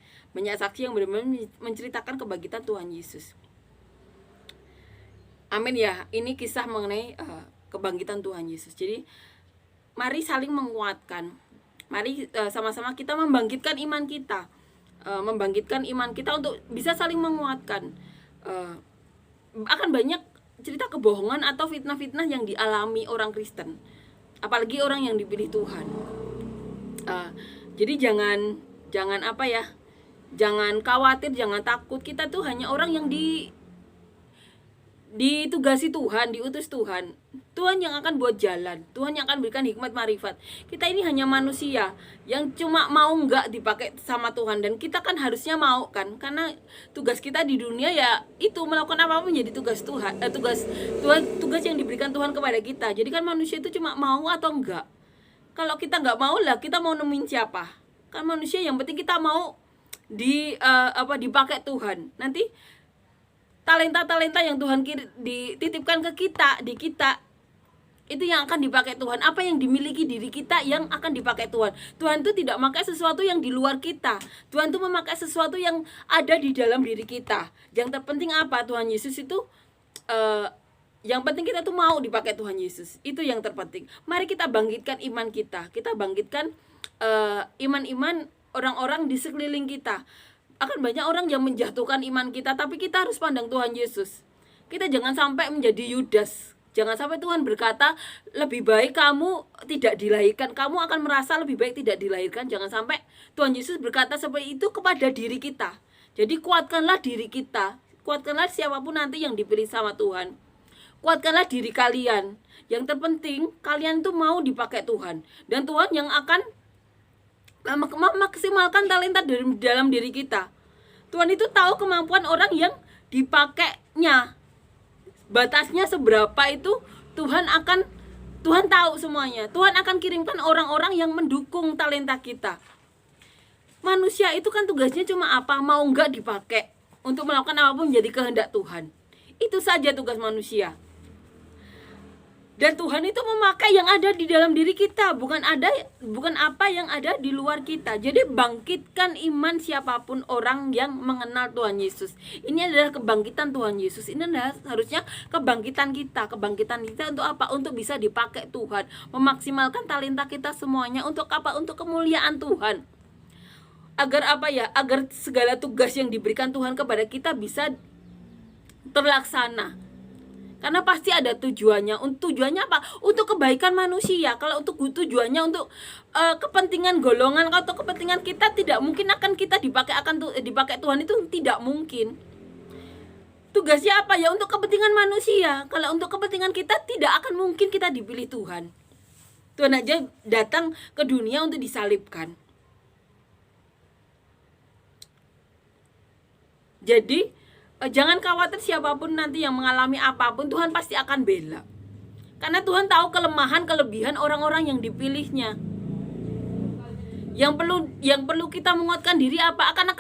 yang benar-benar menceritakan kebangkitan Tuhan Yesus. Amin ya. Ini kisah mengenai kebangkitan Tuhan Yesus. Jadi mari saling menguatkan. Mari sama-sama kita membangkitkan iman kita. Untuk bisa saling menguatkan. Akan banyak cerita kebohongan atau fitnah-fitnah yang dialami orang Kristen. Apalagi orang yang dipilih Tuhan. Jadi jangan jangan khawatir, jangan takut. Kita tuh hanya orang yang ditugasi Tuhan, diutus Tuhan. Tuhan yang akan buat jalan, Tuhan yang akan berikan hikmat marifat. Kita ini hanya manusia yang cuma mau nggak dipakai sama Tuhan, dan kita kan harusnya mau kan, karena tugas kita di dunia ya itu melakukan apapun menjadi tugas Tuhan, tugas yang diberikan Tuhan kepada kita. Jadi kan manusia itu cuma mau atau enggak. Kalau kita nggak mau lah, kita mau nemuin siapa? Kan manusia yang penting kita mau dipakai Tuhan. Nanti talenta-talenta yang Tuhan dititipkan ke kita, di kita itu yang akan dipakai Tuhan. Apa yang dimiliki diri kita yang akan dipakai Tuhan. Tuhan itu tidak memakai sesuatu yang di luar kita. Tuhan itu memakai sesuatu yang ada di dalam diri kita. Yang terpenting apa? Tuhan Yesus itu yang penting kita tuh mau dipakai Tuhan Yesus. Itu yang terpenting. Mari kita bangkitkan iman kita. Kita bangkitkan iman-iman orang-orang di sekeliling kita. Akan banyak orang yang menjatuhkan iman kita, tapi kita harus pandang Tuhan Yesus. Kita jangan sampai menjadi Yudas. Jangan sampai Tuhan berkata lebih baik kamu tidak dilahirkan, kamu akan merasa lebih baik tidak dilahirkan. Jangan sampai Tuhan Yesus berkata seperti itu kepada diri kita. Jadi kuatkanlah diri kita, kuatkanlah siapapun nanti yang dipilih sama Tuhan. Kuatkanlah diri kalian. Yang terpenting kalian tuh mau dipakai Tuhan, dan Tuhan yang akan memaksimalkan talenta dalam diri kita. Tuhan itu tahu kemampuan orang yang dipakainya. Batasnya seberapa itu Tuhan tahu semuanya. Tuhan akan kirimkan orang-orang yang mendukung talenta kita. Manusia itu kan tugasnya cuma apa? Mau nggak dipakai untuk melakukan apapun menjadi kehendak Tuhan. Itu saja tugas manusia. Dan Tuhan itu memakai yang ada di dalam diri kita, bukan apa yang ada di luar kita. Jadi bangkitkan iman siapapun orang yang mengenal Tuhan Yesus. Ini adalah kebangkitan Tuhan Yesus. Ini adalah harusnya kebangkitan kita untuk apa? Untuk bisa dipakai Tuhan, memaksimalkan talenta kita semuanya untuk apa? Untuk kemuliaan Tuhan. Agar apa ya? Agar segala tugas yang diberikan Tuhan kepada kita bisa terlaksana. Karena pasti ada tujuannya. Tujuannya apa? Untuk kebaikan manusia. Kalau untuk tujuannya untuk kepentingan golongan atau kepentingan kita, tidak mungkin akan kita dipakai Tuhan, itu tidak mungkin. Tugasnya apa ya? Untuk kepentingan manusia. Kalau untuk kepentingan kita, tidak akan mungkin kita dipilih Tuhan. Tuhan aja datang ke dunia untuk disalibkan. Jadi jangan khawatir siapapun nanti yang mengalami apapun, Tuhan pasti akan bela. Karena Tuhan tahu kelemahan, kelebihan orang-orang yang dipilihnya. Yang perlu kita menguatkan diri apa? Akan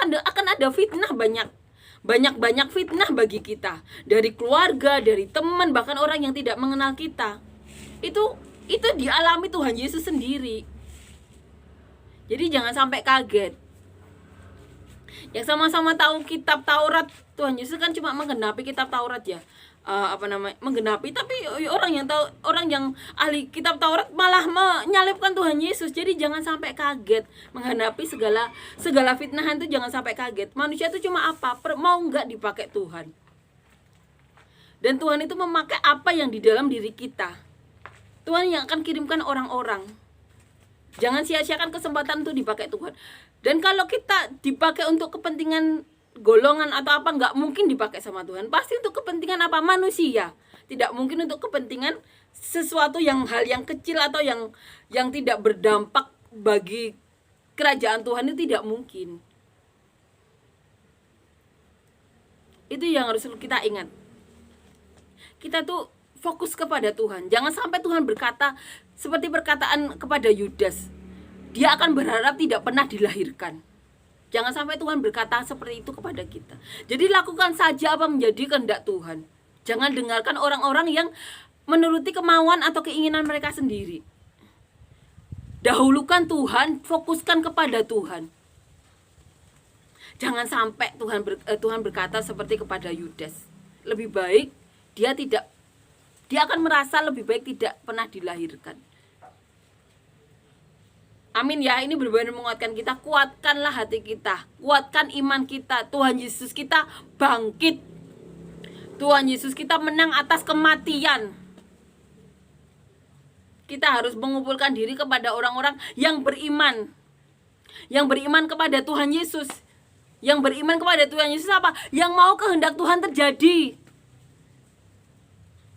ada fitnah banyak fitnah bagi kita, dari keluarga, dari teman, bahkan orang yang tidak mengenal kita. Itu dialami Tuhan Yesus sendiri. Jadi jangan sampai kaget. Yang sama-sama tahu kitab Taurat, Tuhan Yesus kan cuma menggenapi kitab Taurat ya, menggenapi. Tapi orang yang ahli kitab Taurat malah menyalibkan Tuhan Yesus. Jadi jangan sampai kaget menggenapi segala fitnahan itu. Jangan sampai kaget. Manusia itu cuma apa? Mau nggak dipakai Tuhan. Dan Tuhan itu memakai apa yang di dalam diri kita. Tuhan yang akan kirimkan orang-orang. Jangan sia-siakan kesempatan untuk dipakai Tuhan. Dan kalau kita dipakai untuk kepentingan golongan atau apa, nggak mungkin dipakai sama Tuhan. Pasti untuk kepentingan apa? Manusia. Tidak mungkin untuk kepentingan sesuatu hal yang kecil atau yang tidak berdampak bagi kerajaan Tuhan, itu tidak mungkin. Itu yang harus kita ingat. Kita tuh fokus kepada Tuhan. Jangan sampai Tuhan berkata seperti perkataan kepada Yudas, dia akan berharap tidak pernah dilahirkan. Jangan sampai Tuhan berkata seperti itu kepada kita. Jadi lakukan saja apa menjadi kehendak Tuhan. Jangan dengarkan orang-orang yang menuruti kemauan atau keinginan mereka sendiri. Dahulukan Tuhan, fokuskan kepada Tuhan. Jangan sampai Tuhan berkata seperti kepada Yudas. Lebih baik dia akan merasa lebih baik tidak pernah dilahirkan. Amin ya, ini benar-benar menguatkan kita. Kuatkanlah hati kita, kuatkan iman kita. Tuhan Yesus kita bangkit. Tuhan Yesus kita menang atas kematian. Kita harus mengumpulkan diri kepada orang-orang yang beriman. Yang beriman kepada Tuhan Yesus. Yang beriman kepada Tuhan Yesus apa? Yang mau kehendak Tuhan terjadi.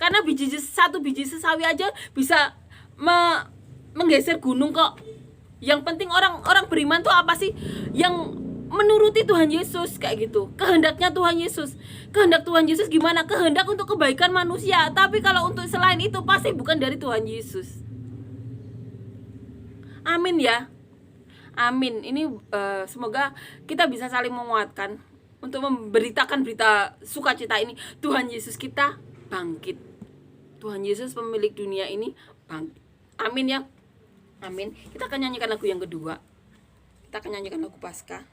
Karena satu biji sesawi aja bisa menggeser gunung kok. Yang penting orang beriman tuh apa sih? Yang menuruti Tuhan Yesus kayak gitu. Kehendaknya Tuhan Yesus. Kehendak Tuhan Yesus gimana? Kehendak untuk kebaikan manusia. Tapi kalau untuk selain itu pasti bukan dari Tuhan Yesus. Amin ya. Amin. Ini semoga kita bisa saling menguatkan untuk memberitakan berita sukacita ini. Tuhan Yesus kita bangkit. Tuhan Yesus pemilik dunia ini bangkit. Amin ya. Amin. Kita akan nyanyikan lagu yang kedua. Kita akan nyanyikan lagu Paskah.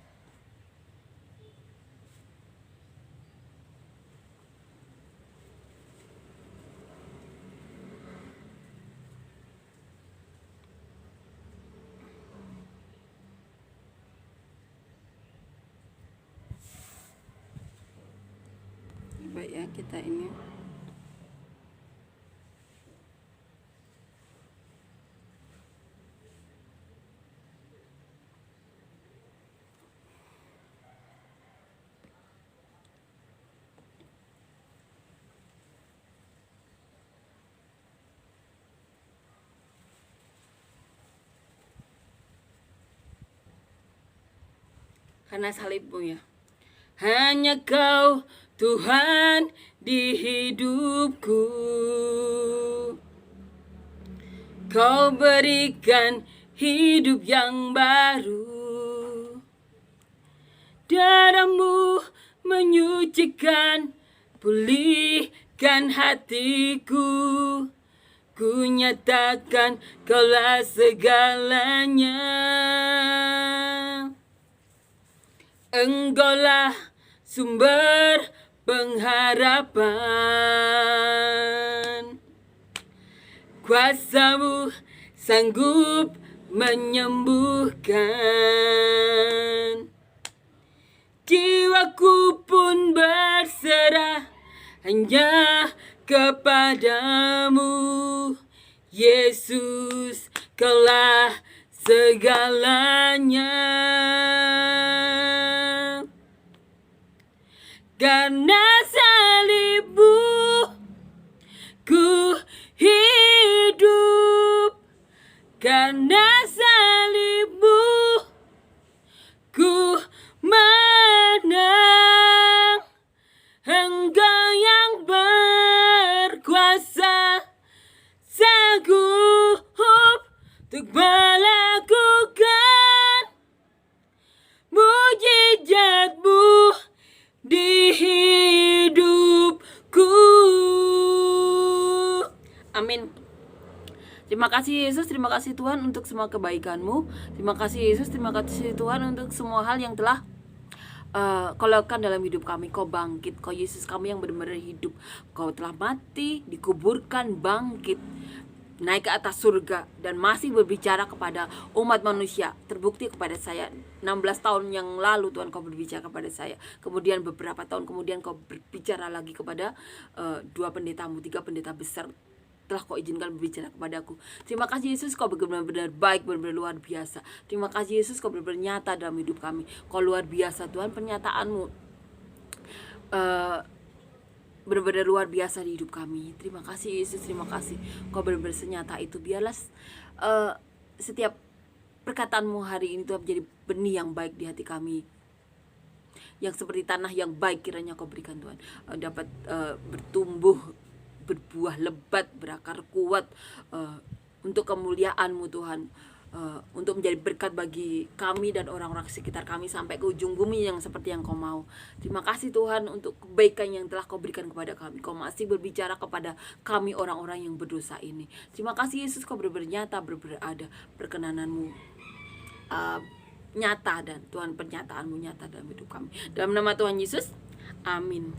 coba ya kita ini. Karena salibmu ya. Hanya Kau Tuhan di hidupku. Kau berikan hidup yang baru. Darah-Mu menyucikan, pulihkan hatiku. Ku nyatakan Kaulah segalanya. Engkaulah sumber pengharapan. Kuasa-Mu sanggup menyembuhkan. Jiwaku pun berserah hanya kepadamu. Yesus, Kaulah segalanya. Karena salib-Mu ku hidup. Karena salib-Mu ku menang. Engkau yang berkuasa, sanggup untuk melakukan mujizat-Mu di hidupku. Amin. Terima kasih Yesus, terima kasih Tuhan untuk semua kebaikan-Mu. Terima kasih Yesus, terima kasih Tuhan untuk semua hal yang telah Kau lakukan dalam hidup kami. Kau bangkit, Kau Yesus, kami yang benar-benar hidup. Kau telah mati, dikuburkan, bangkit, naik ke atas surga, dan masih berbicara kepada umat manusia. Terbukti kepada saya 16 tahun yang lalu Tuhan Kau berbicara kepada saya. Kemudian beberapa tahun kemudian Kau berbicara lagi kepada 2 pendeta-Mu, 3 pendeta besar telah Kau izinkan berbicara kepadaku. Terima kasih Yesus, Kau benar-benar baik, benar-benar luar biasa. Terima kasih Yesus, Kau benar-benar nyata dalam hidup kami. Kau luar biasa Tuhan, pernyataanmu benar-benar luar biasa di hidup kami. Terima kasih Yesus, terima kasih Kau benar-benar senyata itu. Biarlah setiap perkataanmu hari ini Tuhan menjadi benih yang baik di hati kami, yang seperti tanah yang baik kiranya Kau berikan Tuhan, dapat bertumbuh, berbuah lebat, berakar kuat, untuk kemuliaan-Mu Tuhan, untuk menjadi berkat bagi kami dan orang-orang sekitar kami sampai ke ujung bumi yang seperti yang Kau mau. Terima kasih Tuhan untuk kebaikan yang telah Kau berikan kepada kami. Kau masih berbicara kepada kami orang-orang yang berdosa ini. Terima kasih Yesus, Kau benar-benar nyata, benar-benar ada. Perkenanan-Mu nyata, dan Tuhan pernyataanmu nyata dalam hidup kami. Dalam nama Tuhan Yesus, amin.